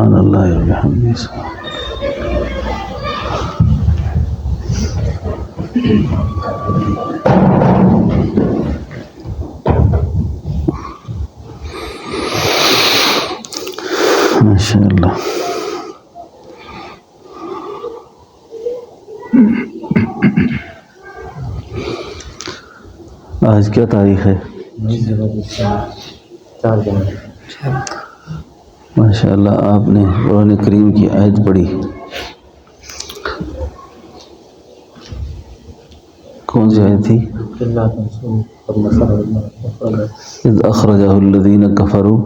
سبحان اللہ و بحمدہ. ماشاء اللہ. آج کیا تاریخ ہے؟ ماشاء اللہ. آپ نے قرآن کریم کی آیت پڑھی، کون سی آیت تھی؟ اذ اخرجہ الذین کفروا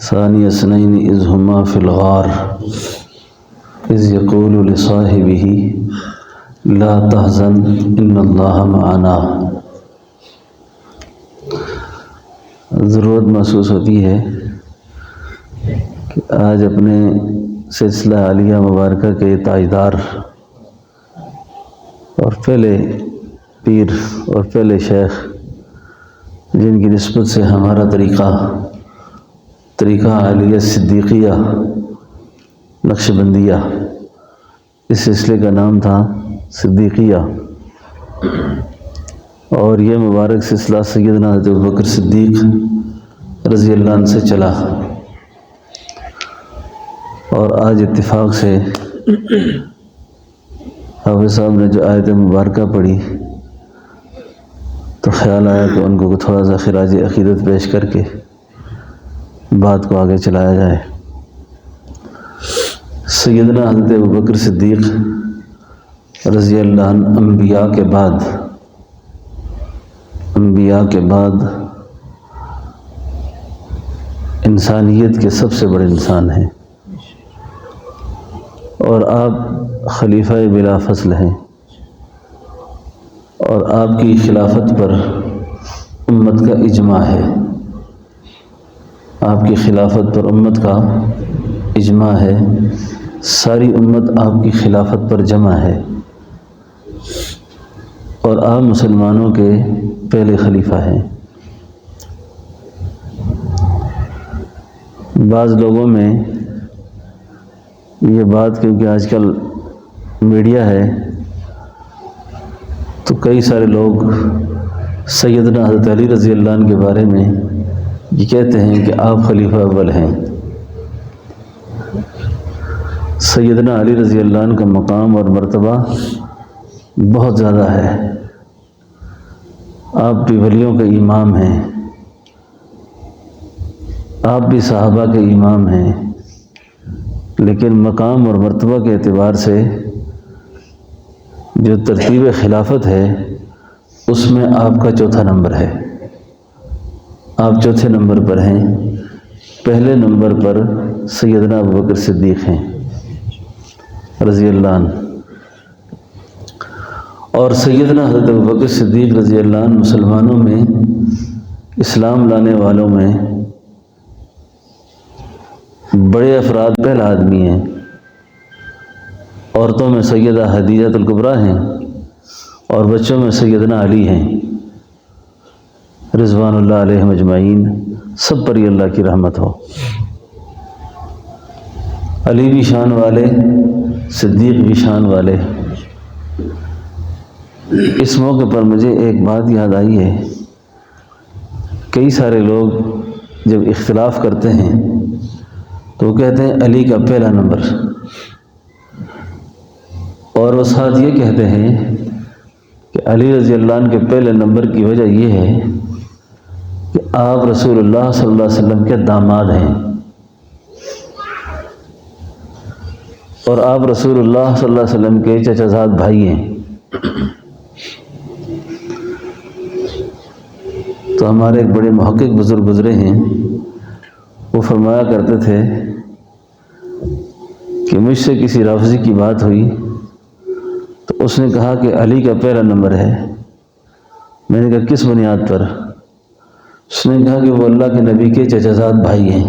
ثانی اثنین اذ ہما فی الغار اذ یقول لصاحبہ لا تحزن ان اللہ معنا. ضرورت محسوس ہوتی ہے کہ آج اپنے سلسلہ عالیہ مبارکہ کے تاجدار اور پہلے پیر اور پہلے شیخ، جن کی نسبت سے ہمارا طریقہ عالیہ صدیقیہ نقش بندیہ، اس سلسلے کا نام تھا صدیقیہ، اور یہ مبارک سلسلہ سیدنا حضرت ابوبکر صدیق رضی اللہ عنہ سے چلا. اور آج اتفاق سے حافظ صاحب نے جو آیت مبارکہ پڑھی تو خیال آیا کہ ان کو تھوڑا سا خراج عقیدت پیش کر کے بات کو آگے چلایا جائے. سیدنا حضرت ابوبکر صدیق رضی اللہ عنہ انبیاء کے بعد انسانیت کے سب سے بڑے انسان ہیں، اور آپ خلیفہ بلا فصل ہیں، اور آپ کی خلافت پر امت کا اجماع ہے. آپ کی خلافت پر امت کا اجماع ہے، ساری امت آپ کی خلافت پر جمع ہے، اور آپ مسلمانوں کے پہلے خلیفہ ہیں. بعض لوگوں میں یہ بات، کیونکہ آج کل میڈیا ہے تو کئی سارے لوگ سیدنا حضرت علی رضی اللہ عنہ کے بارے میں یہ کہتے ہیں کہ آپ خلیفہ اول ہیں. سیدنا علی رضی اللہ عنہ کا مقام اور مرتبہ بہت زیادہ ہے. آپ بھی ولیوں کے امام ہیں، آپ بھی صحابہ کے امام ہیں، لیکن مقام اور مرتبہ کے اعتبار سے جو ترتیب خلافت ہے اس میں آپ کا چوتھا نمبر ہے. آپ چوتھے نمبر پر ہیں. پہلے نمبر پر سیدنا ابوبکر صدیق ہیں رضی اللہ عنہ، اور سیدنا حضرت ابوبکر صدیق رضی اللہ عنہ مسلمانوں میں، اسلام لانے والوں میں بڑے افراد، پہلا آدمی ہیں. عورتوں میں سیدہ خدیجہ الکبریٰ ہیں، اور بچوں میں سیدنا علی ہیں رضوان اللہ علیہم اجمعین. سب پر اللہ کی رحمت ہو. علی بھی شان والے، صدیق بھی شان والے. اس موقع پر مجھے ایک بات یاد آئی ہے. کئی سارے لوگ جب اختلاف کرتے ہیں تو وہ کہتے ہیں علی کا پہلا نمبر، اور وہ ساتھ یہ کہتے ہیں کہ علی رضی اللہ عنہ کے پہلے نمبر کی وجہ یہ ہے کہ آپ رسول اللہ صلی اللہ علیہ وسلم کے داماد ہیں، اور آپ رسول اللہ صلی اللہ علیہ وسلم کے چچا زاد بھائی ہیں. تو ہمارے ایک بڑے محقق بزرگ گزرے ہیں، وہ فرمایا کرتے تھے کہ مجھ سے کسی رافضی کی بات ہوئی تو اس نے کہا کہ علی کا پہلا نمبر ہے. میں نے کہا کس بنیاد پر؟ اس نے کہا کہ وہ اللہ کے نبی کے چچا زاد بھائی ہیں.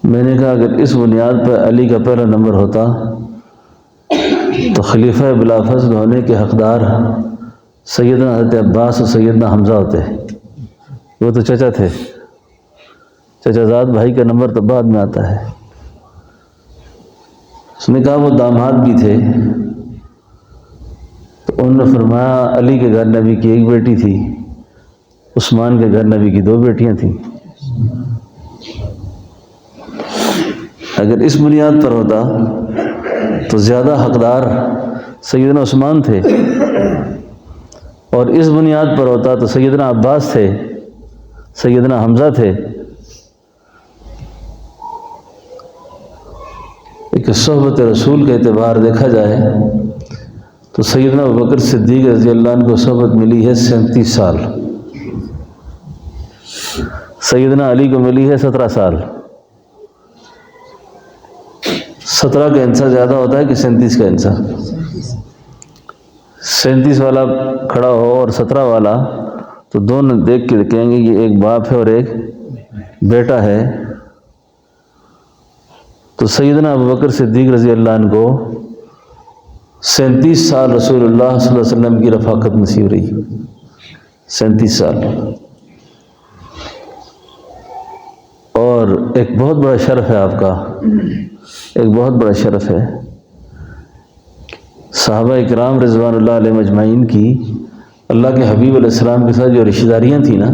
میں نے کہا اگر اس بنیاد پر علی کا پہلا نمبر ہوتا تو خلیفہ بلا فضل ہونے کے حقدار سیدنا حضرت عباس اور سیدنا حمزہ ہوتے. وہ تو چچا تھے. چچا زاد بھائی کا نمبر تو بعد میں آتا ہے۔ اس نے کہا وہ داماد بھی تھے، تو انہوں نے فرمایا علی کے گھر نبی کی ایک بیٹی تھی، عثمان کے گھر نبی کی 2 بیٹیاں تھیں۔ اگر اس بنیاد پر ہوتا تو زیادہ حقدار سیدنا عثمان تھے، اور اس بنیاد پر ہوتا تو سیدنا عباس تھے، سیدنا حمزہ تھے۔ ایک صحبت رسول کا اعتبار دیکھا جائے تو سیدنا ابوبکر صدیق رضی اللہ عنہ کو صحبت ملی ہے 37 سال، سیدنا علی کو ملی ہے 17 سال۔ 17 کا حصہ زیادہ ہوتا ہے کہ 37 کا حصہ؟ 37 والا کھڑا ہو اور 17 والا، تو دونوں دیکھ کے کہیں گے یہ ایک باپ ہے اور ایک بیٹا ہے۔ تو سیدنا ابوبکر صدیق رضی اللہ عنہ کو 37 سال رسول اللہ صلی اللہ علیہ وسلم کی رفاقت نصیب رہی، 37 سال۔ اور ایک بہت بڑا شرف ہے آپ کا، ایک بہت بڑا شرف ہے صحابہ اکرام رضوان اللہ علیہ مجمعین کی اللہ کے حبیب علیہ السلام کے ساتھ جو رشتہ داریاں تھیں نا،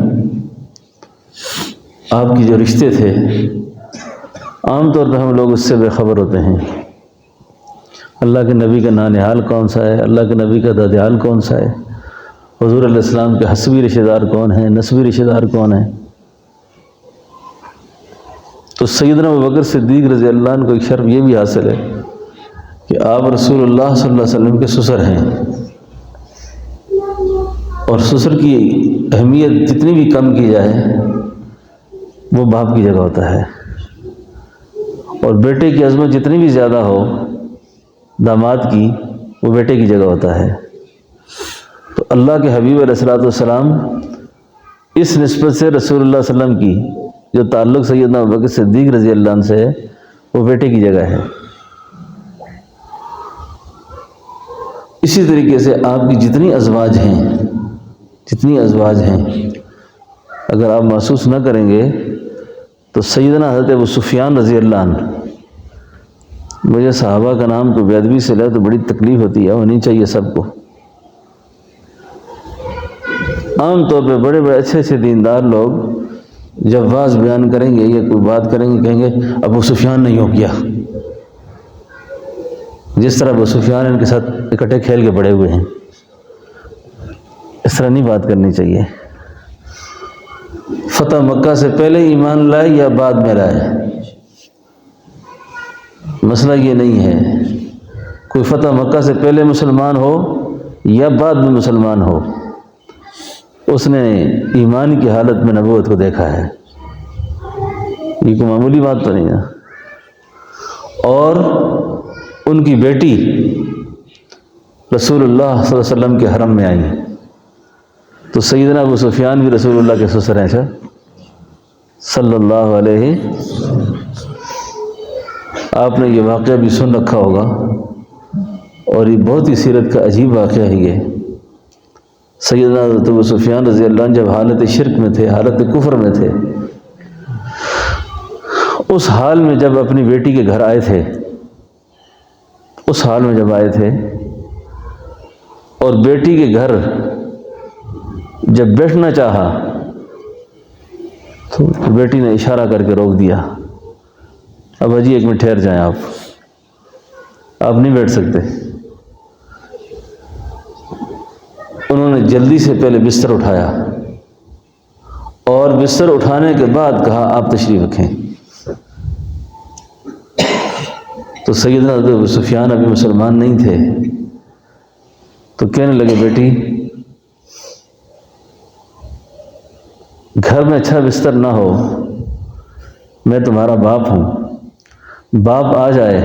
آپ کی جو رشتے تھے، عام طور پہ ہم لوگ اس سے بے خبر ہوتے ہیں۔ اللہ کے نبی کا نانحال کون سا ہے، اللہ کے نبی کا دادیال کون سا ہے، حضور علیہ السلام کے حسبی رشتہ دار کون ہیں، نسبی رشتہ دار کون ہیں۔ تو سیدنا ابوبکر صدیق رضی اللہ عنہ کو ایک شرف یہ بھی حاصل ہے کہ آپ رسول اللہ صلی اللہ علیہ وسلم کے سسر ہیں، اور سسر کی اہمیت جتنی بھی کم کی جائے وہ باپ کی جگہ ہوتا ہے، اور بیٹے کی عظمت جتنی بھی زیادہ ہو داماد کی، وہ بیٹے کی جگہ ہوتا ہے۔ تو اللہ کے حبیب علیہ السلام اس نسبت سے رسول اللہ صلی اللہ علیہ وسلم کی جو تعلق سیدنا ابوبکر صدیق رضی اللہ عنہ سے ہے وہ بیٹے کی جگہ ہے۔ اسی طریقے سے آپ کی جتنی ازواج ہیں اگر آپ محسوس نہ کریں گے تو سیدنا حضرت ابو سفیان رضی اللہ عنہ، مجھے صحابہ کا نام کو بے ادبی سے لے تو بڑی تکلیف ہوتی ہے، ہونی چاہیے سب کو۔ عام طور پہ بڑے بڑے اچھے دیندار لوگ جب واز بیان کریں گے یا کوئی بات کریں گے کہیں گے ابو سفیان نے یوں کیا، جس طرح ابو سفیان ان کے ساتھ اکٹھے کھیل کے بڑے ہوئے ہیں۔ اس طرح نہیں بات کرنی چاہیے۔ فتح مکہ سے پہلے ایمان لائے یا بعد میں لائے، مسئلہ یہ نہیں ہے۔ کوئی فتح مکہ سے پہلے مسلمان ہو یا بعد میں مسلمان ہو، اس نے ایمان کی حالت میں نبوت کو دیکھا ہے، یہ کوئی معمولی بات تو نہیں ہے۔ اور ان کی بیٹی رسول اللہ صلی اللہ علیہ وسلم کے حرم میں آئی، تو سیدنا ابو سفیان بھی رسول اللہ کے سسر ہیں صلی اللہ علیہ۔ آپ نے یہ واقعہ بھی سن رکھا ہوگا، اور یہ بہت ہی سیرت کا عجیب واقعہ ہے یہ۔ سیدنا حضرت ابو سفیان رضی اللہ عنہ جب حالت شرک میں تھے، حالت کفر میں تھے، اس حال میں جب اپنی بیٹی کے گھر آئے تھے، اس حال میں جب آئے تھے اور بیٹی کے گھر جب بیٹھنا چاہا تو بیٹی نے اشارہ کر کے روک دیا، ابا جی 1 منٹ ٹھہر جائیں، آپ نہیں بیٹھ سکتے۔ انہوں نے جلدی سے پہلے بستر اٹھایا، اور بستر اٹھانے کے بعد کہا آپ تشریف رکھیں۔ تو سیدنا حضرت ابو سفیان ابھی مسلمان نہیں تھے، تو کہنے لگے بیٹی گھر میں اچھا بستر نہ ہو، میں تمہارا باپ ہوں، باپ آ جائے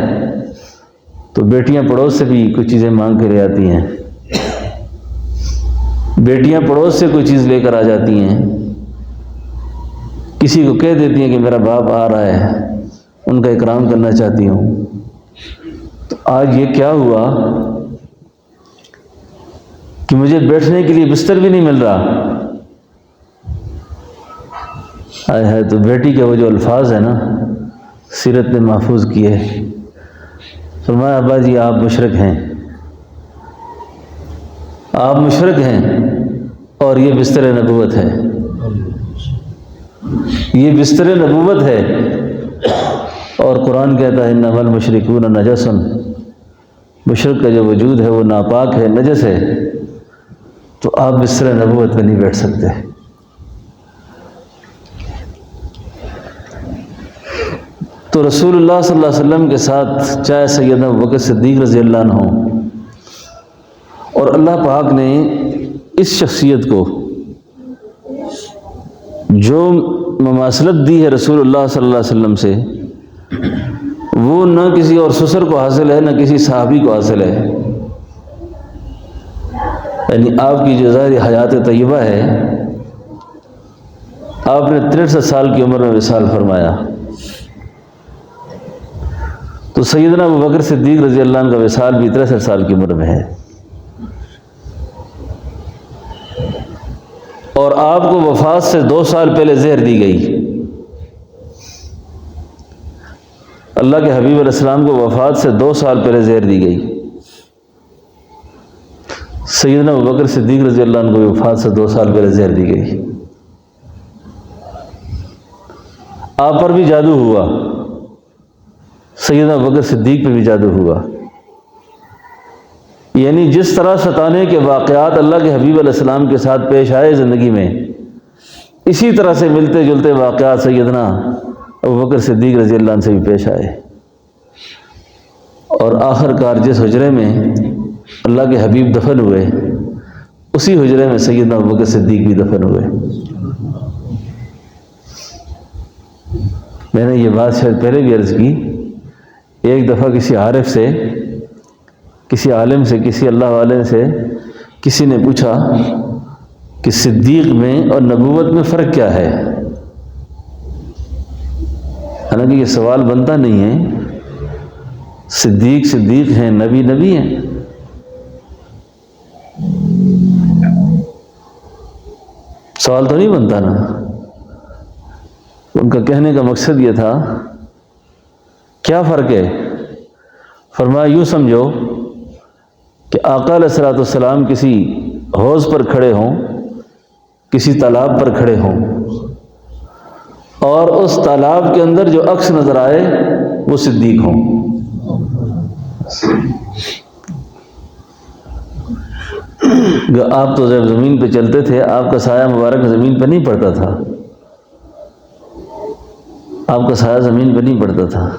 تو بیٹیاں پڑوس سے بھی کچھ چیزیں مانگ کے لے آتی ہیں، بیٹیاں پڑوس سے کوئی چیز لے کر آ جاتی ہیں، کسی کو کہہ دیتی ہیں کہ میرا باپ آ رہا ہے، ان کا اکرام کرنا چاہتی ہوں۔ تو آج یہ کیا ہوا کہ مجھے بیٹھنے کے لیے بستر بھی نہیں مل رہا، آئے ہے تو بیٹی کے وہ جو الفاظ ہیں نا سیرت نے محفوظ کیے. فرمایا ابا جی آپ مشرک ہیں، آپ مشرک ہیں اور یہ بستر نبوت ہے، یہ بستر نبوت ہے. اور قرآن کہتا ہے انما المشرکون نجس، مشرک کا جو وجود ہے وہ ناپاک ہے، نجس ہے، تو آپ بستر نبوت پہ نہیں بیٹھ سکتے. تو رسول اللہ صلی اللہ علیہ وسلم کے ساتھ چاہے سیدنا ابوبکر صدیق رضی اللہ عنہ ہوں، اور اللہ پاک نے اس شخصیت کو جو مماثلت دی ہے رسول اللہ صلی اللہ علیہ وسلم سے، وہ نہ کسی اور سسر کو حاصل ہے نہ کسی صحابی کو حاصل ہے. یعنی آپ کی جو ظاہری حیات طیبہ ہے، آپ نے 63 سال کی عمر میں وصال فرمایا، تو سیدنا ابوبکر صدیق رضی اللہ عنہ کا وصال بھی 63 سال کی عمر میں ہے. اور آپ کو وفات سے 2 سال پہلے زہر دی گئی. اللہ کے حبیب علیہ السلام کو وفات سے 2 سال پہلے زہر دی گئی. سیدنا ابوبکر صدیق رضی اللہ عنہ کو وفات سے 2 سال پہلے زہر دی گئی. آپ پر بھی جادو ہوا، سیدنا ابوبکر صدیق پہ بھی جادو ہوا. یعنی جس طرح ستانے کے واقعات اللہ کے حبیب علیہ السلام کے ساتھ پیش آئے زندگی میں، اسی طرح سے ملتے جلتے واقعات سیدنا ابوبکر صدیق رضی اللہ عنہ سے بھی پیش آئے. اور آخر کار جس حجرے میں اللہ کے حبیب دفن ہوئے، اسی حجرے میں سیدنا ابوبکر صدیق بھی دفن ہوئے. میں نے یہ بات شاید پہلے بھی عرض کی. ایک دفعہ کسی عارف سے، کسی عالم سے، کسی اللہ والے سے کسی نے پوچھا کہ صدیق میں اور نبوت میں فرق کیا ہے؟ حالانکہ یہ سوال بنتا نہیں ہے. صدیق صدیق ہیں، نبی نبی ہیں. سوال تو نہیں بنتا نا. ان کا کہنے کا مقصد یہ تھا کیا فرق ہے؟ فرمایا یوں سمجھو کہ آقا علیہ الصلوۃ والسلام کسی حوض پر کھڑے ہوں، کسی تالاب پر کھڑے ہوں، اور اس تالاب کے اندر جو عکس نظر آئے وہ صدیق ہوں. آپ تو جب زمین پہ چلتے تھے، آپ کا سایہ مبارک زمین پہ نہیں پڑتا تھا، آپ کا سایہ زمین پہ نہیں پڑتا تھا،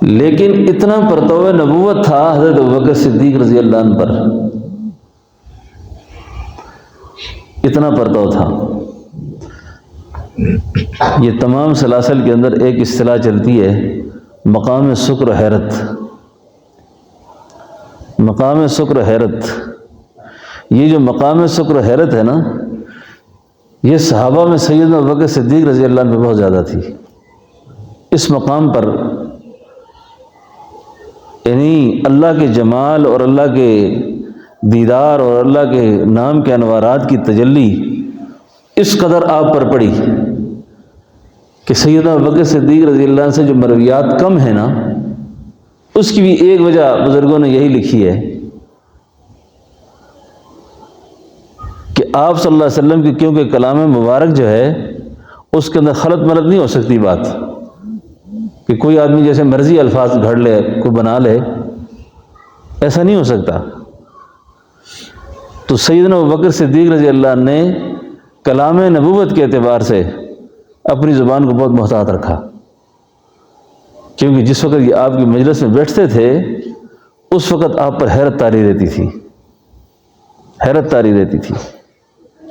لیکن اتنا پرتو نبوت تھا حضرت ابوبکر صدیق رضی اللہ عنہ پر، اتنا پرتو تھا. یہ تمام سلاسل کے اندر ایک اصطلاح چلتی ہے، مقام سکر حیرت. مقام سکر حیرت، یہ جو مقام سکر حیرت ہے نا، یہ صحابہ میں سیدنا ابوبکر صدیق رضی اللہ عنہ پہ بہت زیادہ تھی. اس مقام پر یعنی اللہ کے جمال اور اللہ کے دیدار اور اللہ کے نام کے انوارات کی تجلی اس قدر آپ پر پڑی کہ سیدنا ابوبکر صدیق رضی اللہ عنہ سے جو مرویات کم ہیں نا، اس کی بھی ایک وجہ بزرگوں نے یہی لکھی ہے کہ آپ صلی اللہ علیہ وسلم کی، کیونکہ کلام مبارک جو ہے اس کے اندر خلط ملط نہیں ہو سکتی بات، کہ کوئی آدمی جیسے مرضی الفاظ گھڑ لے، کوئی بنا لے، ایسا نہیں ہو سکتا. تو سیدنا ابوبکر صدیق رضی اللہ عنہ نے کلام نبوت کے اعتبار سے اپنی زبان کو بہت محتاط رکھا، کیونکہ جس وقت یہ آپ کی مجلس میں بیٹھتے تھے اس وقت آپ پر حیرت طاری دیتی تھی، حیرت طاری دیتی تھی،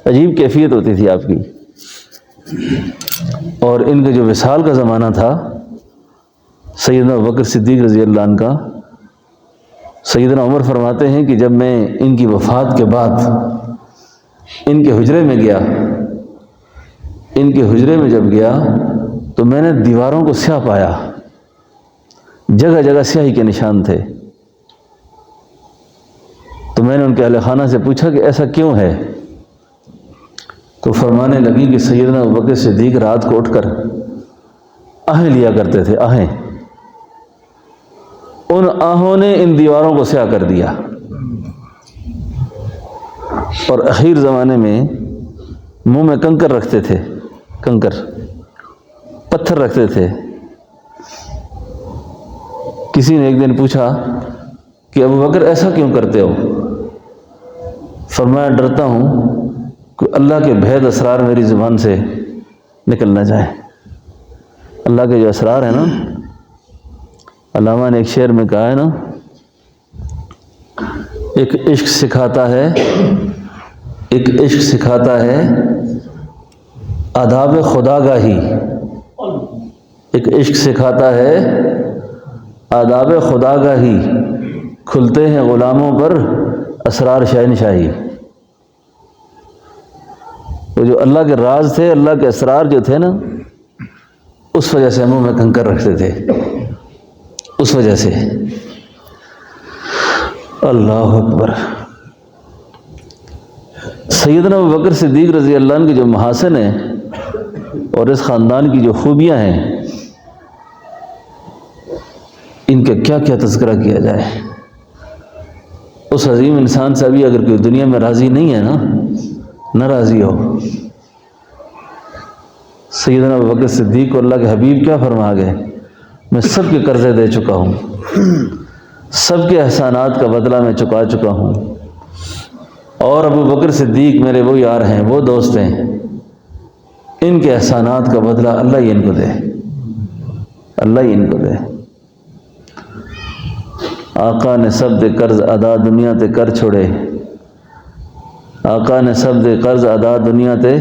عجیب کیفیت ہوتی تھی آپ کی. اور ان کا جو وصال کا زمانہ تھا سیدنا ابوبکر صدیق رضی اللہ عنہ کا، سیدنا عمر فرماتے ہیں کہ جب میں ان کی وفات کے بعد ان کے حجرے میں گیا، ان کے حجرے میں جب گیا تو میں نے دیواروں کو سیاہ پایا، جگہ جگہ سیاہی کے نشان تھے. تو میں نے ان کے اہل خانہ سے پوچھا کہ ایسا کیوں ہے؟ تو فرمانے لگی کہ سیدنا ابوبکر صدیق رات کو اٹھ کر آہیں لیا کرتے تھے، آہیں، ان آہوں نے ان دیواروں کو سیاہ کر دیا، اور اخیر زمانے میں منہ میں کنکر رکھتے تھے، کنکر پتھر رکھتے تھے۔ کسی نے ایک دن پوچھا کہ ابوبکر ایسا کیوں کرتے ہو؟ فرمایا ڈرتا ہوں کہ اللہ کے بھید اسرار میری زبان سے نکل نہ جائے۔ اللہ کے جو اسرار ہیں نا، علامہ نے ایک شعر میں کہا ہے نا، ایک عشق سکھاتا ہے، ایک عشق سکھاتا ہے آداب خدا گاہی، ایک عشق سکھاتا ہے آداب خدا گاہی، کھلتے ہیں غلاموں پر اسرار شہنشاہی۔ وہ جو اللہ کے راز تھے، اللہ کے اسرار جو تھے نا، اس وجہ سے منہ میں کنکر رکھتے تھے، اس وجہ سے۔ اللہ اکبر۔ سیدنا ابوبکر صدیق رضی اللہ عنہ کے جو محاسن ہیں اور اس خاندان کی جو خوبیاں ہیں، ان کا کیا کیا تذکرہ کیا جائے۔ اس عظیم انسان سے ابھی اگر کوئی دنیا میں راضی نہیں ہے نا، نہ راضی ہو۔ سیدنا ابوبکر صدیق کو اللہ کے حبیب کیا فرما گئے؟ میں سب کے قرضے دے چکا ہوں، سب کے احسانات کا بدلہ میں چکا چکا ہوں، اور ابوبکر صدیق میرے وہ یار ہیں، وہ دوست ہیں، ان کے احسانات کا بدلہ اللہ ہی ان کو دے، اللہ ہی ان کو دے۔ آقا نے سب دے قرض ادا دنیا تے کر چھوڑے، آقا نے سب دے قرض ادا دنیا تے،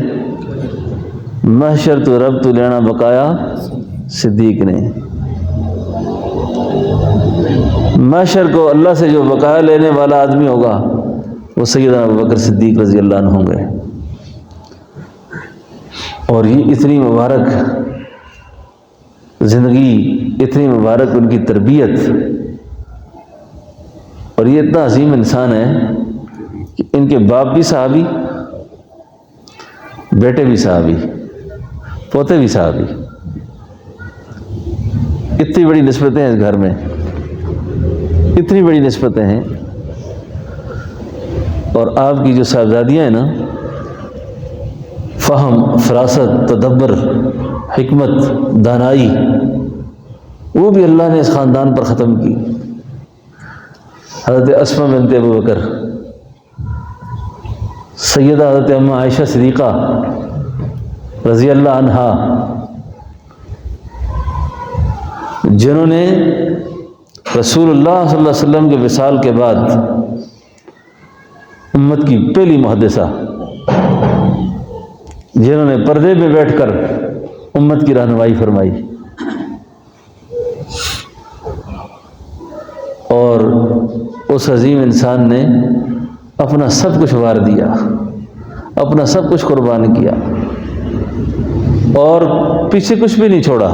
محشر تو رب تو لینا بقایا صدیق نے۔ محشر کو اللہ سے جو بقایا لینے والا آدمی ہوگا وہ سیدنا ابوبکر صدیق رضی اللہ عنہ ہوں گے۔ اور یہ اتنی مبارک زندگی، اتنی مبارک ان کی تربیت، اور یہ اتنا عظیم انسان ہے کہ ان کے باپ بھی صحابی، بیٹے بھی صحابی، پوتے بھی صحابی۔ اتنی بڑی نسبتیں ہیں اس گھر میں، اتنی بڑی نسبتیں ہیں۔ اور آپ کی جو صاحبزادیاں ہیں نا، فہم، فراست، تدبر، حکمت، دانائی، وہ بھی اللہ نے اس خاندان پر ختم کی۔ حضرت اسماء بنت ابوبکر، سیدہ حضرت اماں عائشہ صدیقہ رضی اللہ عنہا، جنہوں نے رسول اللہ صلی اللہ علیہ وسلم کے وصال کے بعد امت کی پہلی محدثہ، جنہوں نے پردے میں بیٹھ کر امت کی رہنمائی فرمائی، اور اس عظیم انسان نے اپنا سب کچھ وار دیا، اپنا سب کچھ قربان کیا، اور پیچھے کچھ بھی نہیں چھوڑا۔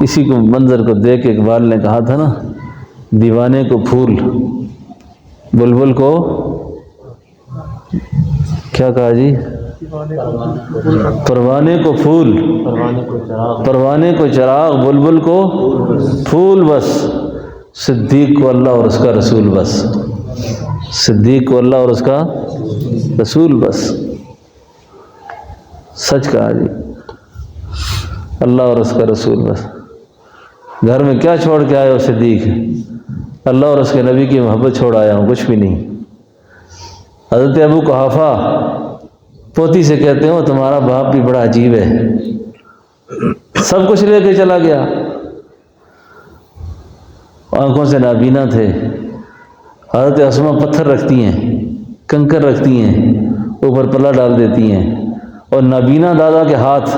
اسی کو منظر کو دیکھ کے اقبال نے کہا تھا نا، دیوانے کو پھول، بلبل کو کیا کہا جی؟ پروانے کو پھول، پروانے کو چراغ، بلبل کو پھول، بس صدیق کو اللہ اور اس کا رسول، بس صدیق کو اللہ اور اس کا رسول، بس۔ سچ کہا جی، اللہ اور اس کا رسول بس۔ گھر میں کیا چھوڑ کے آئے ہو صدیق؟ اللہ اور اس کے نبی کی محبت چھوڑ آیا ہوں، کچھ بھی نہیں۔ حضرت ابو قحافہ پوتی سے کہتے ہو تمہارا باپ بھی بڑا عجیب ہے، سب کچھ لے کے چلا گیا، آنکھوں سے نابینا تھے۔ حضرت اسماء پتھر رکھتی ہیں، کنکر رکھتی ہیں، اوپر پلہ ڈال دیتی ہیں، اور نابینا دادا کے ہاتھ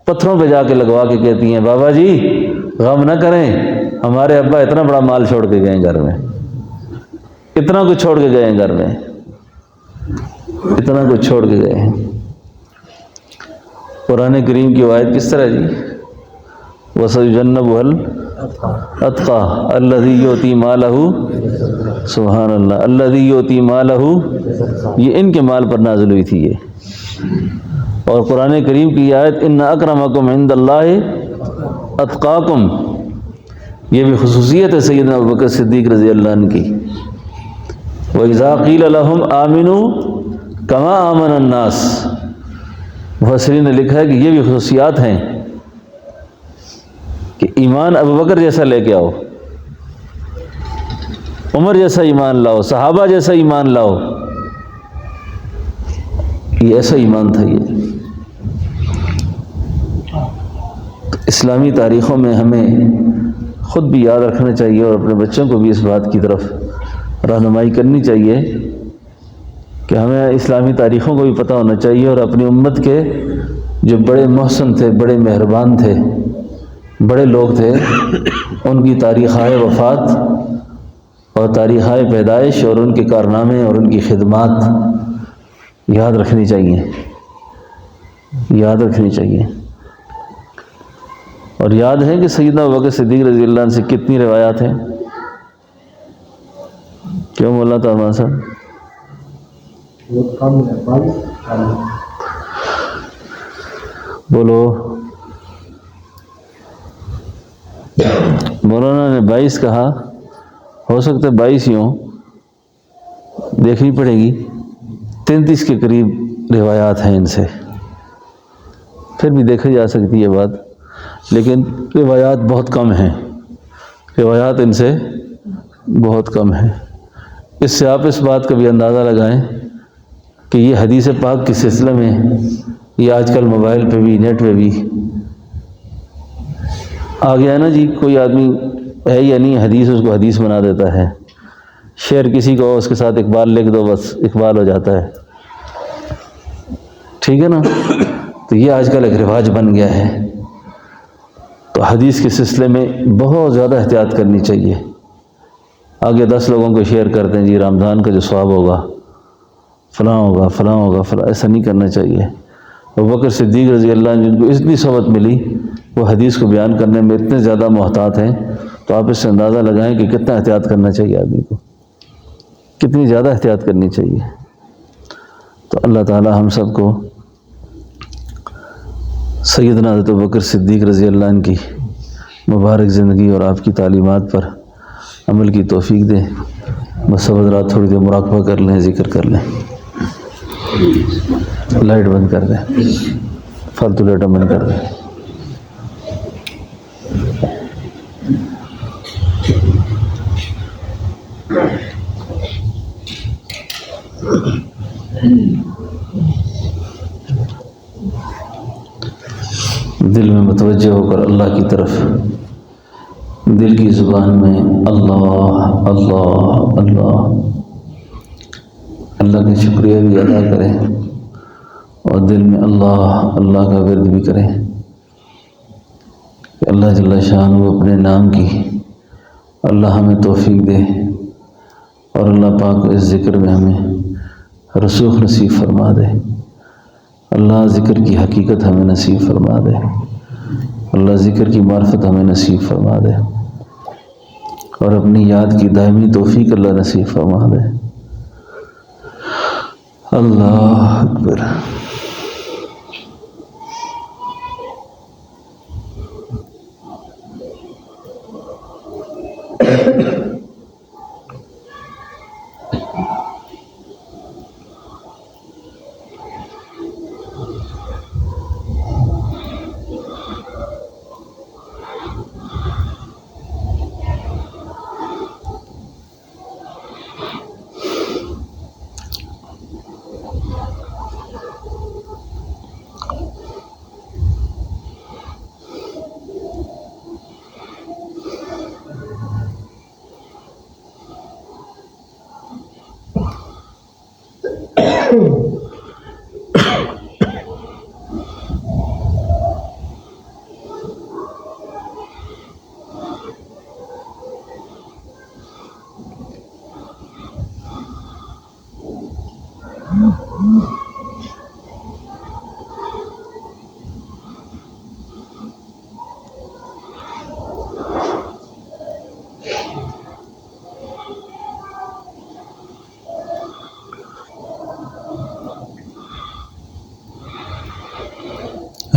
پتھروں پہ جا کے لگوا کے کہتی ہیں بابا جی غم نہ کریں، ہمارے ابا اتنا بڑا مال چھوڑ کے گئے ہیں گھر میں، اتنا کچھ چھوڑ کے گئے ہیں گھر میں، اتنا کچھ چھوڑ کے گئے ہیں۔ قرآن کریم کی آیت کس طرح جی؟ وَسَيُجَنَّبُهَا الْأَتْقَى الَّذِي يُؤْتِي مَالَهُ سبحان اللہ، الذی یؤتی مالہ، یہ ان کے مال پر نازل ہوئی تھی یہ۔ اور قرآن کریم کی آیت ان اکرمکم عند اللہ اتقاکم، یہ بھی خصوصیت ہے سیدنا ابوبکر صدیق رضی اللہ عنہ کی۔ وَإِذَا قِيلَ لَهُمْ آمِنُوا كَمَا آمَنَ النَّاسِ، مفسرین نے لکھا ہے کہ یہ بھی خصوصیات ہیں کہ ایمان ابوبکر جیسا لے کے آؤ، عمر جیسا ایمان لاؤ، صحابہ جیسا ایمان لاؤ، یہ ایسا ایمان تھا یہ۔ تو اسلامی تاریخوں میں ہمیں خود بھی یاد رکھنا چاہیے اور اپنے بچوں کو بھی اس بات کی طرف رہنمائی کرنی چاہیے کہ ہمیں اسلامی تاریخوں کو بھی پتہ ہونا چاہیے، اور اپنی امت کے جو بڑے محسن تھے، بڑے مہربان تھے، بڑے لوگ تھے، ان کی تاریخائے وفات اور تاریخائے پیدائش اور ان کے کارنامے اور ان کی خدمات یاد رکھنی چاہیے، یاد رکھنی چاہیے۔ اور یاد ہے کہ سیدنا ابوبکر صدیق رضی اللہ عنہ سے کتنی روایات ہیں؟ کیوں مولانا طاہر صاحب؟ بولو۔ مولانا نے 22 کہا، ہو سکتا ہے 22 ہی ہوں، دیکھنی پڑے گی۔ 33 کے قریب روایات ہیں ان سے، پھر بھی دیکھی جا سکتی ہے بات، لیکن روایات بہت کم ہیں، روایات ان سے بہت کم ہیں۔ اس سے آپ اس بات کا بھی اندازہ لگائیں کہ یہ حدیث پاک کے سلسلے میں یہ آج کل موبائل پہ بھی، نیٹ پہ بھی آ گیا ہے نا جی، کوئی آدمی ہے یا نہیں حدیث، اس کو حدیث بنا دیتا ہے، شعر کسی کو اس کے ساتھ اقبال لکھ دو، بس اقبال ہو جاتا ہے، ٹھیک ہے نا؟ تو یہ آج کل ایک رواج بن گیا ہے۔ تو حدیث کے سلسلے میں بہت زیادہ احتیاط کرنی چاہیے۔ آگے 10 لوگوں کو شیئر کرتے ہیں جی رمضان کا جو ثواب ہوگا فلاں ہوگا، فلاں ہوگا، فلاں، ایسا نہیں کرنا چاہیے۔ ابوبکر صدیق رضی اللہ عنہ جن کو اتنی صحبت ملی، وہ حدیث کو بیان کرنے میں اتنے زیادہ محتاط ہیں، تو آپ اس سے اندازہ لگائیں کہ کتنا احتیاط کرنا چاہیے آدمی کو، کتنی زیادہ احتیاط کرنی چاہیے۔ تو اللہ تعالی ہم سب کو سیدنا حضرت ابوبکر صدیق رضی اللہ عنہ کی مبارک زندگی اور آپ کی تعلیمات پر عمل کی توفیق دے۔ بس حضرات تھوڑی دیر مراقبہ کر لیں، ذکر کر لیں، لائٹ بند کر دیں، فالتو لائٹیں بند کر دیں۔ دل میں متوجہ ہو کر اللہ کی طرف، دل کی زبان میں اللہ اللہ اللہ، اللہ کا شکریہ بھی ادا کریں، اور دل میں اللہ اللہ کا ورد بھی کریں کہ اللہ جل شانہ اپنے نام کی اللہ ہمیں توفیق دے، اور اللہ پاک کو اس ذکر میں ہمیں رسوخ نصیب فرما دے۔ اللہ ذکر کی حقیقت ہمیں نصیب فرما دے، اللہ ذکر کی معرفت ہمیں نصیب فرما دے، اور اپنی یاد کی دائمی توفیق اللہ نصیب فرما دے۔ اللہ اکبر۔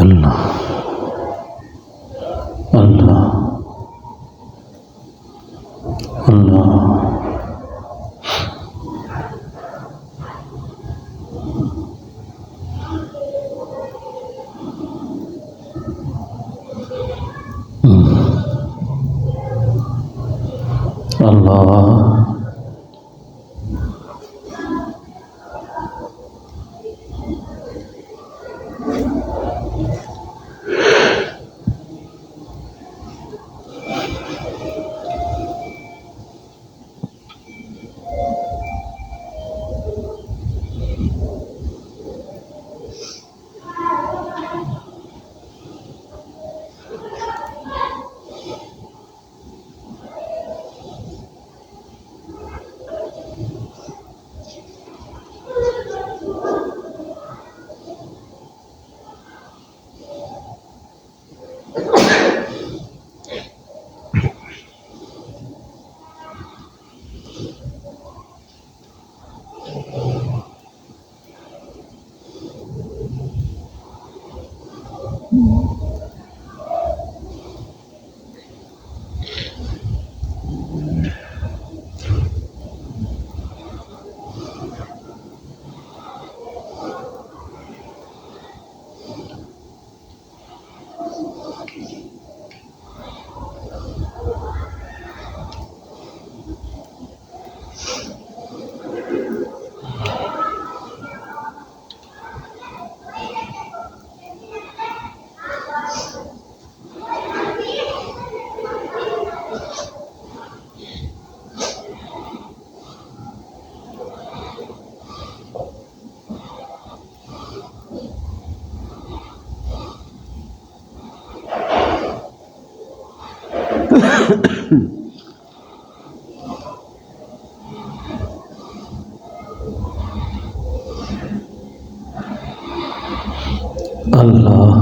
اللہ اللہ اللہ اللہ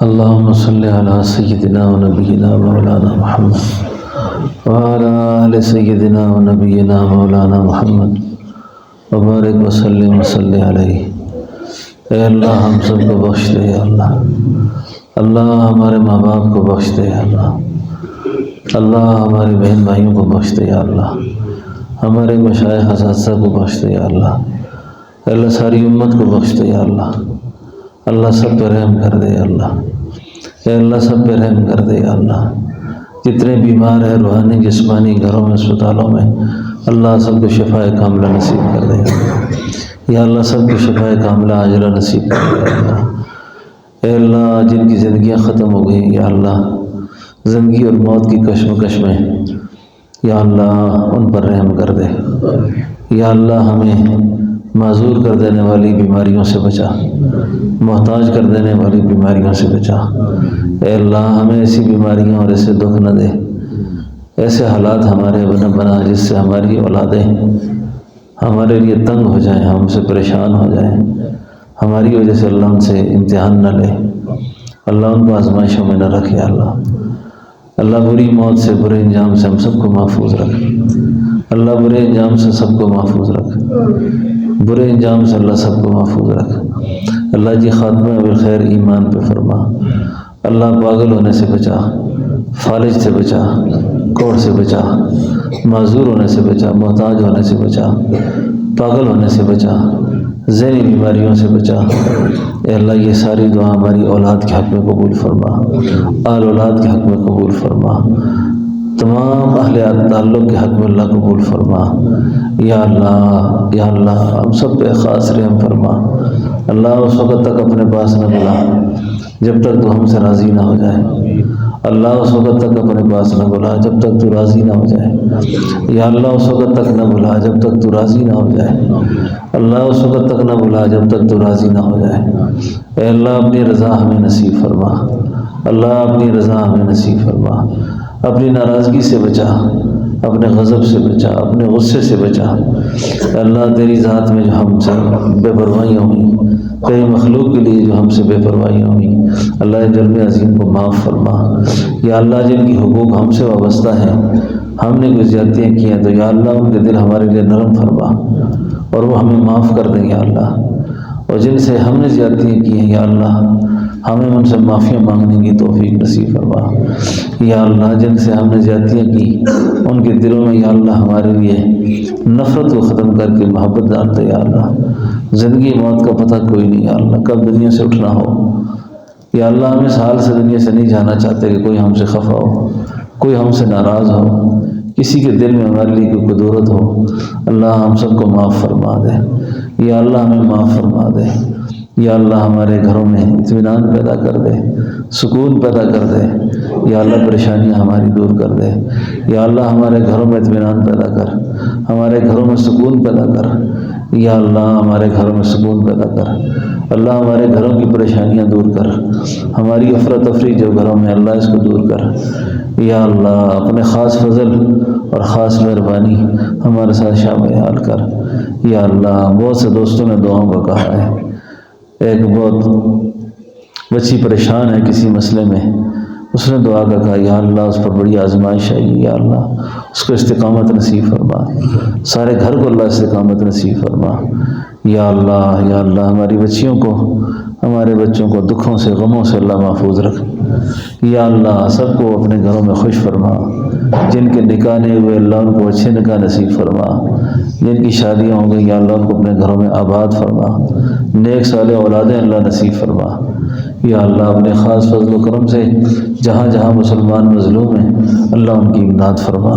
اللهم صل على سيدنا ونبينا مولانا محمد وعلى آل سيدنا ونبينا مولانا محمد وبارک وسلم وصلی علیہ۔ اے اللہ ہم سب کو بخش دے یا اللہ، اللہ ہمارے ماں باپ کو بخش دے یا اللہ، اللہ ہمارے بہن بھائیوں کو بخش دے یا اللہ، ہمارے مشائخ اساتذہ کو بخش دے یا اللہ، اے اللہ ساری امت کو بخش دے یا اللہ، اللہ سب پہ رحم کر دے یا اللہ، اے اللہ سب پہ رحم کر دے یا اللہ، جتنے بیمار ہیں روحانی جسمانی گھروں میں اسپتالوں میں، اللہ سب کو شفاء کاملہ نصیب کر دے یا اللہ، سب کو شفاء کاملہ عاجلہ نصیب کر دے یا اللہ، اے اللہ جن کی زندگیاں ختم ہو گئی یا اللہ، زندگی اور موت کی کشمکش میں یا اللہ ان پر رحم کر دے یا اللہ، ہمیں معذور کر دینے والی بیماریوں سے بچا، محتاج کر دینے والی بیماریوں سے بچا، اے اللہ ہمیں ایسی بیماریاں اور ایسے دکھ نہ دے، ایسے حالات ہمارے بنا جس سے ہماری اولادیں ہمارے لیے تنگ ہو جائیں، ہم سے پریشان ہو جائیں، ہماری وجہ سے اللہ ان سے امتحان نہ لے، اللہ ان کو آزمائشوں میں نہ رکھے اللہ، اللہ بری موت سے برے انجام سے ہم سب کو محفوظ رکھ، اللہ برے انجام سے سب کو محفوظ رکھ، برے انجام سے اللہ سب کو محفوظ رکھ، اللہ جی خاتمہ بالخیر ایمان پہ فرما، اللہ پاگل ہونے سے بچا، فالج سے بچا، کوڑ سے بچا، معذور ہونے سے بچا، محتاج ہونے سے بچا، پاگل ہونے سے بچا، ذہنی بیماریوں سے بچا، اے اللہ یہ ساری دعا ہماری اولاد کے حق میں قبول فرما، آل اولاد کے حق میں قبول فرما، تمام اہل تعلق کے حق میں اللہ قبول فرما یا اللہ ہم سب پہ خاص رحم فرما، اللہ اس وقت تک اپنے پاس نہ بلا جب تک تو ہم سے راضی نہ ہو جائے، اللہ اس وقت تک اپنے پاس نہ بلا جب تک تو راضی نہ ہو جائے یا اللہ، اس وقت تک نہ بلا جب تک تو راضی نہ ہو جائے، اللہ اس وقت تک نہ بلا جب تک تو راضی نہ ہو جائے، اے اللہ اپنی رضا ہمیں نصیب فرما، اللہ اپنی رضا ہمیں نصیب فرما، اپنی ناراضگی سے بچا، اپنے غضب سے بچا، اپنے غصے سے بچا، اللہ تیری ذات میں جو ہم سے بے پروائیاں ہوئیں، تیری مخلوق کے لیے جو ہم سے بے پروائیاں ہوئیں، اللہ جرم عظیم کو معاف فرما یا اللہ، جن کی حقوق ہم سے وابستہ ہیں، ہم نے کوئی زیادتیاں کی ہیں تو یا اللہ ان کے دل ہمارے لیے نرم فرما اور وہ ہمیں معاف کر دیں یا اللہ، اور جن سے ہم نے زیادتیاں کی ہیں یا اللہ ہمیں ان سے معافیاں مانگنے کی توفیق نصیب فرما۔ یا اللہ جن سے ہم نے زیادتیاں کی ان کے دلوں میں یا اللہ ہمارے لیے نفرت کو ختم کر کے محبت ڈال دے یا اللہ۔ زندگی موت کا پتہ کوئی نہیں یا اللہ، کب دنیا سے اٹھنا ہو یا اللہ۔ ہم اس حال سے دنیا سے نہیں جانا چاہتے کہ کوئی ہم سے خفا ہو، کوئی ہم سے ناراض ہو، کسی کے دل میں ہمارے لیے کوئی قدورت ہو، اللہ ہم سب کو معاف فرما دے یا اللہ، ہمیں معاف فرما دے یا اللہ۔ ہمارے گھروں میں اطمینان پیدا کر دے، سکون پیدا کر دے یا اللہ۔ پریشانیاں ہماری دور کر دے یا اللہ۔ ہمارے گھروں میں اطمینان پیدا کر، ہمارے گھروں میں سکون پیدا کر یا اللہ۔ ہمارے گھروں میں سکون پیدا کر اللہ۔ ہمارے گھروں کی پریشانیاں دور کر، ہماری افراتفری جو گھروں میں اللہ اس کو دور کر یا اللہ۔ اپنے خاص فضل اور خاص مہربانی ہمارے ساتھ شامل حال کر یا اللہ۔ بہت سے دوستوں نے دعاؤں کا کہا ہے، ایک بہت بچی پریشان ہے کسی مسئلے میں، اس نے دعا کا کہا یا اللہ اس پر بڑی آزمائش آئی یا اللہ، اس کو استقامت نصیب فرما، سارے گھر کو اللہ استقامت نصیب فرما یا اللہ۔ یا اللہ ہماری بچیوں کو، ہمارے بچوں کو دکھوں سے غموں سے اللہ محفوظ رکھ یا اللہ۔ سب کو اپنے گھروں میں خوش فرما، جن کے نکاح نہیں ہوئے اللہ ان کو اچھے نکاح نصیب فرما، جن کی شادیاں ہو گئی یا اللہ ان کو اپنے گھروں میں آباد فرما، نیک صالح اولادیں اللہ نصیب فرما یا اللہ۔ اپنے خاص فضل و کرم سے جہاں جہاں مسلمان مظلوم ہیں اللہ ان کی امداد فرما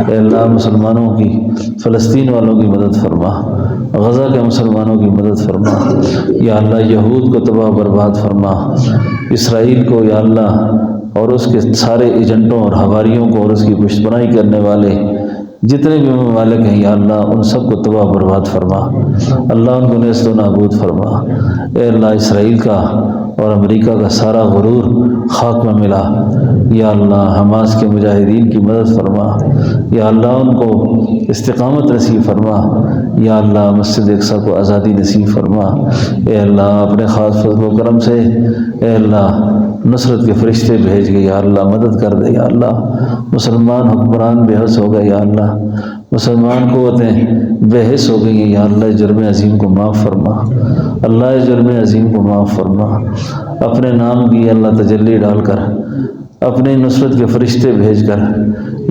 اے اللہ۔ مسلمانوں کی، فلسطین والوں کی مدد فرما، غزہ کے مسلمانوں کی مدد فرما یا اللہ۔ یہود کو تباہ برباد فرما، اسرائیل کو یا اللہ اور اس کے سارے ایجنٹوں اور حواریوں کو اور اس کی پشت پناہی کرنے والے جتنے بھی ممالک ہیں یا اللہ ان سب کو تباہ برباد فرما اللہ۔ ان کو نیست و نابود فرما اے اللہ۔ اسرائیل کا اور امریکہ کا سارا غرور خاک میں ملا یا اللہ۔ حماس کے مجاہدین کی مدد فرما یا اللہ، ان کو استقامت نصیب فرما یا اللہ۔ مسجد اقصی کو آزادی نصیب فرما اے اللہ۔ اپنے خاص فضل و کرم سے اے اللہ نصرت کے فرشتے بھیج گئے یا اللہ، مدد کر دے یا اللہ۔ مسلمان حکمران بے حس ہو گئے یا اللہ، مسلمان قوتیں بے حس ہو گئی ہیں یا اللہ۔ جرم عظیم کو معاف فرما اللہ، جرم عظیم کو معاف فرما۔ اپنے نام کی اللہ تجلی ڈال کر، اپنے نصرت کے فرشتے بھیج کر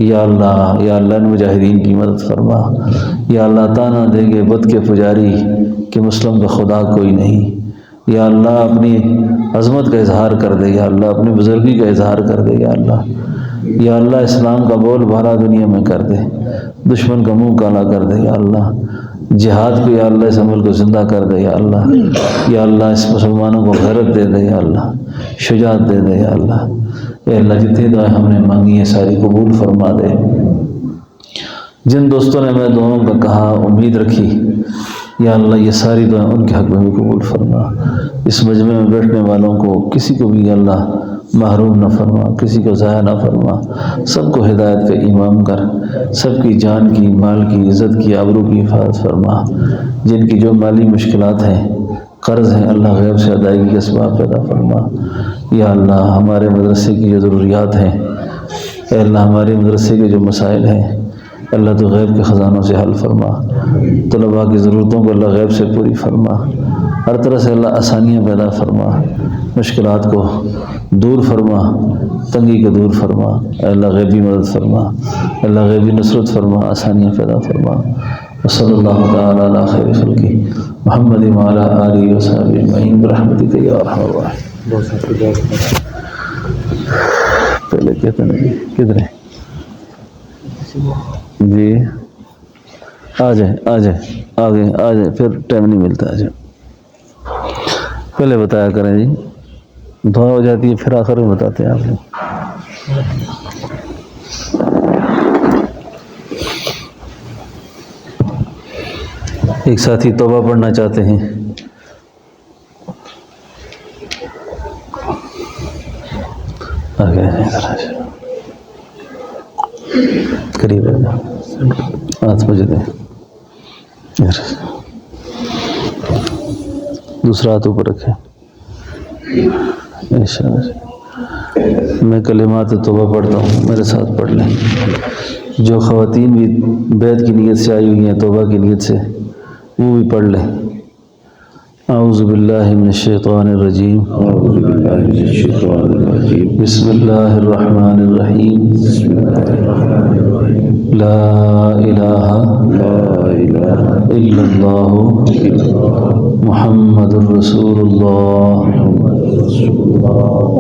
یا اللہ یا اللہ ان مجاہدین کی مدد فرما یا اللہ۔ تانا دیں گے بت کے پجاری کہ مسلم کا خدا کوئی نہیں یا اللہ۔ اپنی عظمت کا اظہار کر دے یا اللہ، اپنی بزرگی کا اظہار کر دے یا اللہ یا اللہ۔ اسلام کا بول بالا دنیا میں کر دے، دشمن کا منہ کالا کر دے یا اللہ۔ جہاد کو یا اللہ اس عمل کو زندہ کر دے یا اللہ یا اللہ۔ اس مسلمانوں کو غیرت دے دے یا اللہ، شجاعت دے دے یا اللہ اے اللہ۔ جتنی دعائیں ہم نے مانگی ہیں ساری قبول فرما دے۔ جن دوستوں نے میں دعاؤں کا کہا، امید رکھی یا اللہ، یہ ساری دعائیں ان کے حق میں بھی قبول فرما۔ اس مجمع میں بیٹھنے والوں کو کسی کو بھی یا اللہ محروم نہ فرما، کسی کو ضائع نہ فرما، سب کو ہدایت کا امام کر، سب کی جان کی، مال کی، عزت کی، آبرو کی حفاظت فرما۔ جن کی جو مالی مشکلات ہیں، قرض ہیں، اللہ غیب سے ادائیگی کے اسباب پیدا فرما یا اللہ۔ ہمارے مدرسے کی جو ضروریات ہیں اے اللہ، ہمارے مدرسے کے جو مسائل ہیں اللہ تو غیب کے خزانوں سے حل فرما۔ طلباء کی ضرورتوں کو اللہ غیب سے پوری فرما، ہر طرح سے اللہ آسانیاں پیدا فرما، مشکلات کو دور فرما، تنگی کو دور فرما اے اللہ۔ غیبی مدد فرما اللہ، غیبی نصرت فرما، آسانیاں پیدا فرما۔ وصلی اللہ تعالی علی خیر خلقہ محمد وعلی آلہ وصحبہ اجمعین برحمتک یا ارحم الراحمین۔ پہلے کہتے ہیں کدھر ہے جی؟ آ جائیں آگے آ جائیں، پھر ٹائم نہیں ملتا۔ آ جائیں، پہلے بتایا کریں جی، دعا ہو جاتی ہے پھر آخر میں بتاتے ہیں آپ لوگ۔ ایک ساتھی توبہ پڑھنا چاہتے ہیں، آگے قریب ہے، ہاتھ مجھے دیں، دوسرا ہاتھ اوپر رکھیں۔ میں کلمات توبہ پڑھتا ہوں، میرے ساتھ پڑھ لیں۔ جو خواتین بھی بیعت کی نیت سے آئی ہوئی ہیں، توبہ کی نیت سے، وہ بھی پڑھ لیں۔ اعوذ باللہ من الشیطان الرجیم بسم اللہ الرحمن الرحیم لا الہ الا اللہ محمد رسول اللہ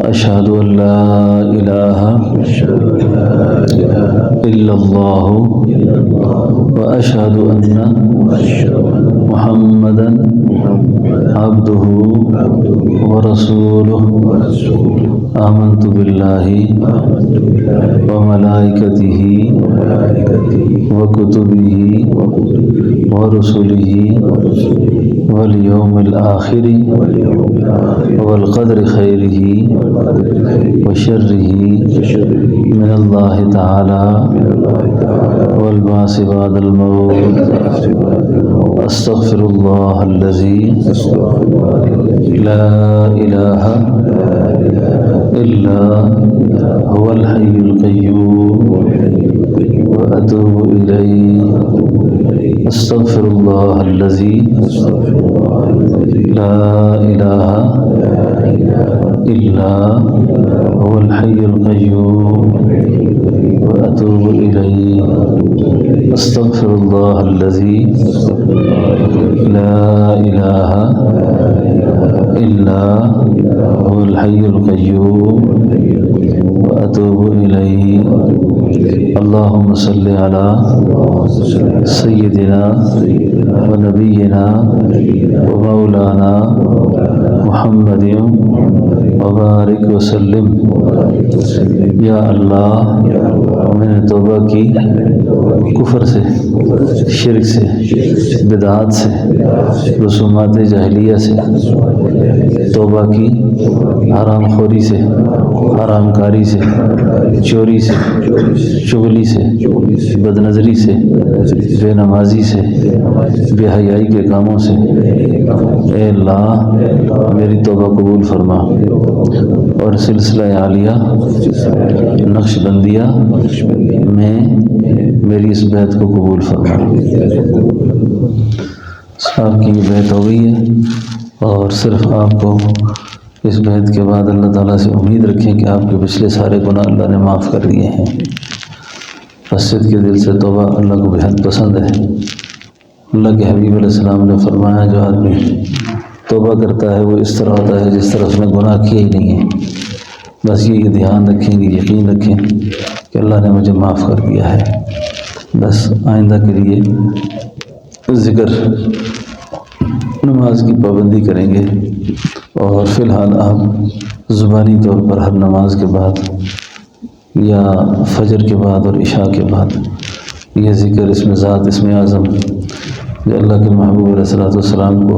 اشہد ان لا الہ الا اللہ واشہد ان محمدا عبدہ ورسولہ آمنت باللہ وملائکتہ وکتبہ ورسلہ والیوم الآخر والقدر خیرہ وشرہ من اللہ تعالی والبعث بعد الموت استغفر اللہ الذی لا الہ الا هو الحی القیوم واتوب الیہ استغفر اللہ الذی لا الہ الا هو الحی القیوم واتوب الیہ استغفر اللہ الذی لا الہ الا هو الحی القیوم واتوب الیہ اللہم صلی علی سیدنا ونبینا ومولانا محمد وبارک وسلم۔ یا اللہ میں نے توبہ کی کفر سے، شرک سے، بدعات سے، رسومات جاہلیہ سے، توبہ کی حرام خوری سے، حرام کاری سے، چوری سے، چغلی سے، بد نظری سے، بے نمازی سے، بے حیائی کے کاموں سے۔ اے اللہ میری توبہ قبول فرما اور سلسلہ عالیہ نقش بندیہ میں میری اس بیعت کو قبول فرما۔ آپ کی بیعت ہو گئی ہے اور صرف آپ کو اس بیعت کے بعد اللہ تعالیٰ سے امید رکھیں کہ آپ کے پچھلے سارے گناہ اللہ نے معاف کر دیے ہیں۔ مسجد کے دل سے توبہ اللہ کو بہت پسند ہے۔ اللہ کے حبیب علیہ السلام نے فرمایا جو آدمی توبہ کرتا ہے وہ اس طرح ہوتا ہے جس طرح اس نے گناہ کیے ہی نہیں ہیں۔ بس یہ دھیان رکھیں گے، یقین رکھیں کہ اللہ نے مجھے معاف کر دیا ہے۔ بس آئندہ کے لیے ذکر نماز کی پابندی کریں گے، اور فی الحال آپ زبانی طور پر ہر نماز کے بعد یا فجر کے بعد اور عشاء کے بعد یہ ذکر اسم ذات، اسم اعظم جو اللہ کے محبوب علیہ السلام کو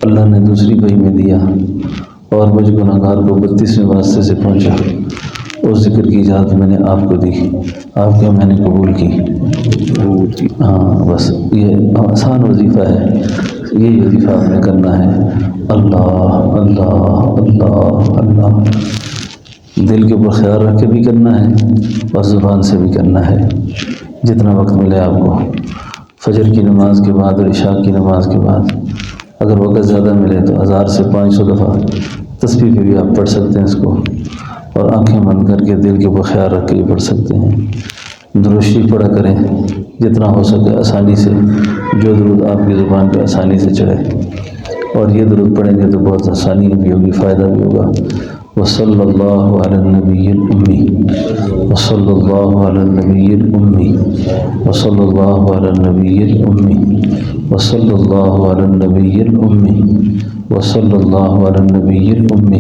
اللہ نے دوسری وحی میں دیا اور مجھ گناہگار کو 32ویں واسطے سے پہنچا، اس ذکر کی اجازت میں نے آپ کو دی، آپ کے میں نے قبول کی۔ ہاں بس یہ آسان وظیفہ ہے، یہی وظیفہ آپ نے کرنا ہے۔ اللہ اللہ اللہ اللہ، دل کے اوپر خیال رکھ کے بھی کرنا ہے اور زبان سے بھی کرنا ہے، جتنا وقت ملے آپ کو۔ فجر کی نماز کے بعد اور عشاء کی نماز کے بعد اگر وقت زیادہ ملے تو 1000 سے 500 دفعہ تسبیح پہ بھی آپ پڑھ سکتے ہیں اس کو، اور آنکھیں بند کر کے دل کے اوپر خیال رکھ کے بھی پڑھ سکتے ہیں۔ درود شریف پڑھا کریں جتنا ہو سکے آسانی سے، جو درود آپ کی زبان پہ آسانی سے چڑھے، اور یہ درود پڑھیں گے تو بہت آسانی بھی ہوگی، فائدہ بھی ہوگا۔ وصلی اللہ علی النبی الامی، وصلی اللہ علی النبی الامی، وصلی اللہ علی النبی الامی، وصلی اللہ علی النبی الامی، وصلی اللہ علی النبی الامی۔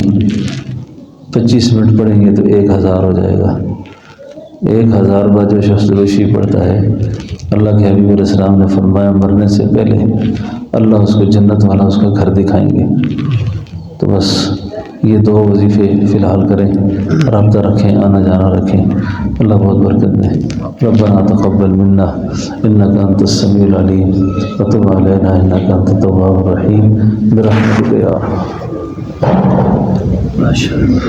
25 منٹ پڑھیں گے تو 1000 ہو جائے گا۔ 1000 بار جو شخص درود شریف پڑھتا ہے، اللہ کے حبیب علیہ السلام نے فرمایا مرنے سے پہلے اللہ اس کو جنت والا اس کا گھر دکھائیں گے۔ تو بس یہ 2 وظیفے فی الحال کریں، رابطہ رکھیں، آنا جانا رکھیں، اللہ بہت برکت دے۔ ربنا تقبل منا انک انت السمیع العلیم وتب علینا انک انت التواب الرحیم برحمتک یا ارحم۔ ماشاء اللہ۔